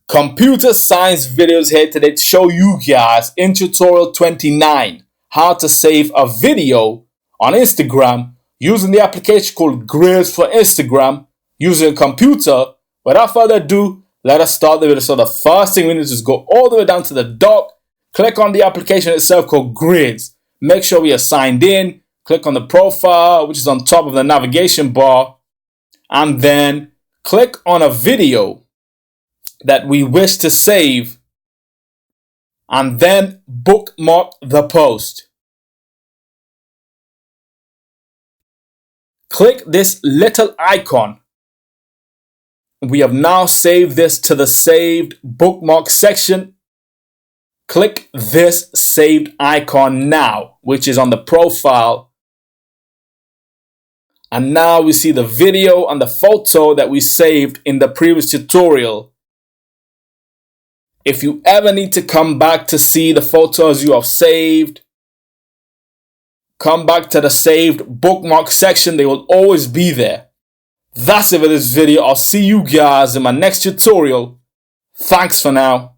Computer science videos here today to show you guys in tutorial 29 how to save a video on Instagram using the application called GRIDS for Instagram using a computer. Without further ado, let us start the video. So the first thing we need to do is go all the way down to the dock, click on the application itself called GRIDS. Make sure we are signed in, click on the profile which is on top of the navigation bar, and then click on a video that we wish to save, and then bookmark the post. Click this little icon. We have now saved this to the saved bookmark section. Click this saved icon now, which is on the profile. And now we see the video and the photo that we saved in the previous tutorial. If you ever need to come back to see the photos you have saved, come back to the saved bookmark section. They will always be there. That's it for this video. I'll see you guys in my next tutorial. Thanks for now.